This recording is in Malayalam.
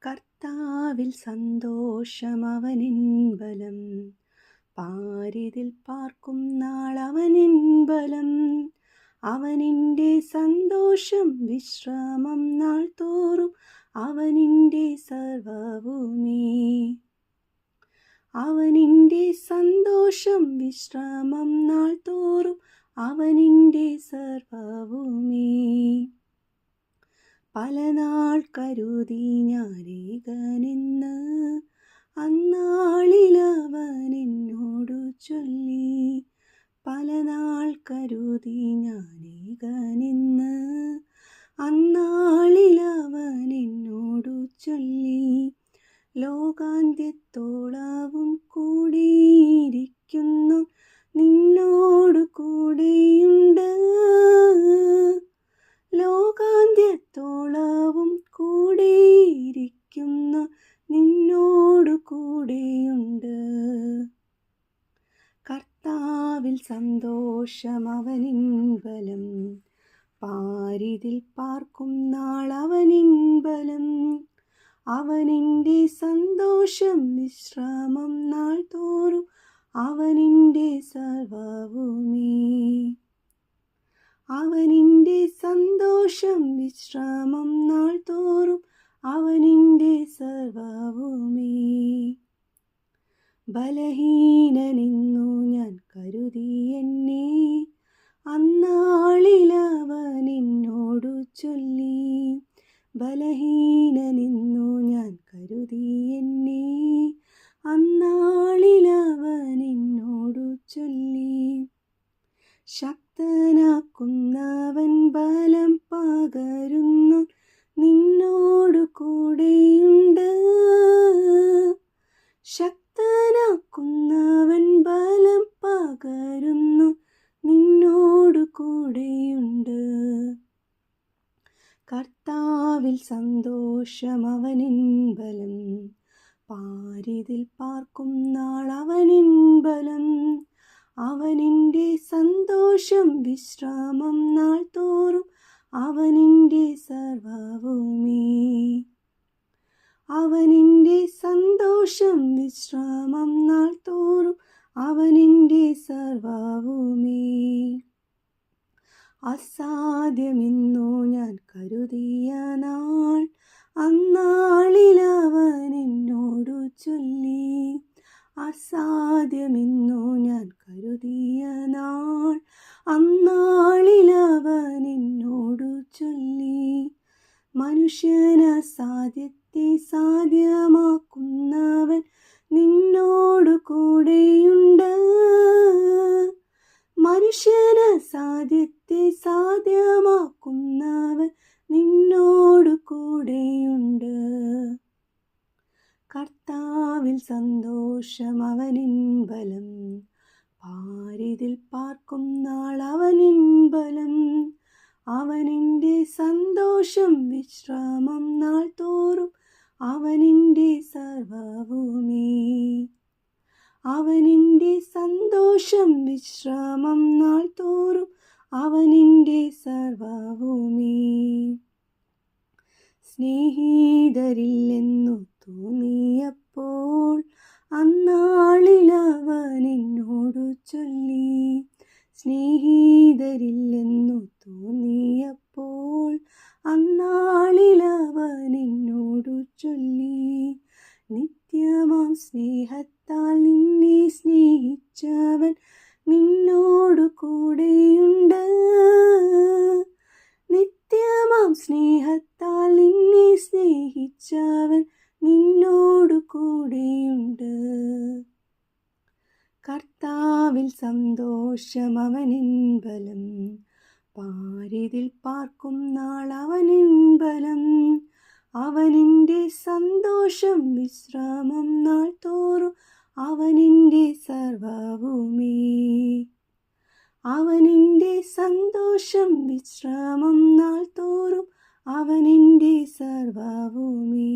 കർത്താവിൽ സന്തോഷം അവനിൻ ബലം, പാരിതിൽ പാർക്കും നാൾ അവനിൻ ബലം. അവനിൻ്റെ സന്തോഷം വിശ്രാമം നാൾ തോറും അവനിൻ്റെ സർവ്വഭൂമി. അവനിൻ്റെ സന്തോഷം വിശ്രാമം നാൾ തോറും അവനിൻ്റെ സർവ്വഭൂമി. പല നാൾ കരുതി ഞാനേകനെന്ന് അന്നാളിലവനെന്നോടു ചൊല്ലി. പല നാൾ കരുതി ഞാനേകനെന്ന് അന്നാളിലവനെന്നോടു ചൊല്ലി. ലോകാന്ത്യത്തോളവും കൂടിയിരിക്കുന്നു നിന്നോടു കൂടെയുണ്ട്. ലോകാന്ത്യത്തോളവും കൂടിയിരിക്കുന്നു നിന്നോടു കൂടെയുണ്ട്. കർത്താവിൽ സന്തോഷം അവനിൻ ബലം, പാരിതിൽ പാർക്കും നാൾ അവനിൻ ബലം. അവനിൻ്റെ സന്തോഷം വിശ്രാമം നാൾ തോറും അവനിൻ്റെ സർവ്വഭൂമി. അവനിൻ്റെ സന്തോഷം വിശ്രാമം നാൾ തോറും അവനിൻ്റെ സർവ്വഭൂമി. ബലഹീനനെന്നു ഞാൻ കരുതി എന്നെ അന്നാളിലവനെന്നോടു ചൊല്ലി. ബലഹീനനെന്നു ഞാൻ കരുതി എന്നെ അന്നാളിലവനെന്നോടു ചൊല്ലി. ശക്തനാക്കുന്നവൻ ബലം പകരുന്നു നിന്നോടു കൂടെയുണ്ട്. ശക്തനാക്കുന്നവൻ ബലം പകരുന്നു നിന്നോടു കൂടെയുണ്ട്. കർത്താവിൽ സന്തോഷം അവനിൻ ബലം, പാരിതിൽ പാർക്കും നാൾ അവനിൻ ബലം. അവനിൻ്റെ സന്തോഷം വിശ്രാമം നാൾ തോറും അവനിൻ്റെ സർവ്വഭൂമി. അവനിൻ്റെ സന്തോഷം വിശ്രാമം നാൾ തോറും അവനിൻ്റെ സർവ്വഭൂമി. അസാധ്യമെന്നു ഞാൻ കരുതിയ നാൾ അന്നാളിലവനെന്നോടു ചൊല്ലി. അസാധ്യമെന്നു ഞാൻ കരുതിയ നാൾ അന്നാളിലവനെന്നോടു ചൊല്ലി. മനുഷ്യനസാധ്യത്തെ സാധ്യമാക്കുന്നവൻ നിന്നോടു കൂടെയുണ്ട്. മനുഷ്യനസാധ്യത്തെ സാധ്യമാക്കുന്നവൻ നിന്നോടു കൂടെയുണ്ട്. കർത്താവിൽ സന്തോഷം അവനിൻ ബലം, പാരിതിൽ പാർക്കും നാൾ അവനിൻ ബലം. അവനിൻ്റെ സന്തോഷം വിശ്രാമം നാൾ തോറും അവനിൻ്റെ സർവ്വഭൂമി. അവനിൻ്റെ സന്തോഷം വിശ്രാമം നാൾ തോറും അവനിൻ്റെ സർവ്വഭൂമി. സ്നേഹിതരില്ലെന്നു തോന്നിയപ്പോൾ അന്നാളിലവനെന്നോടു ചൊല്ലി. സ്നേഹിതരില്ലെന്നു തോന്നിയപ്പോൾ അന്നാളിലവനെന്നോടു ചൊല്ലി. നിത്യമാം സ്നേഹത്താൽ നിന്നെ സ്നേഹിച്ചവൻ നിന്നോടു കൂടെയുണ്ട്. നിത്യമാം സ്നേഹത്താൽ നിന്നെ സ്നേഹിച്ചവൻ നിന്നോടു കൂടെയുണ്ട്. കർത്താവിൽ സന്തോഷം അവനിൻ ബലം, പാരിതിൽ പാർക്കും നാൾ അവനിൻ ബലം. അവനിൻ്റെ സന്തോഷം വിശ്രാമം നാൾ തോറും അവനിൻ്റെ സർവ്വഭൂമി. അവനിൻ്റെ സന്തോഷം വിശ്രാമം നാൾ തോറും അവനിൻ്റെ സർവ്വഭൂമി.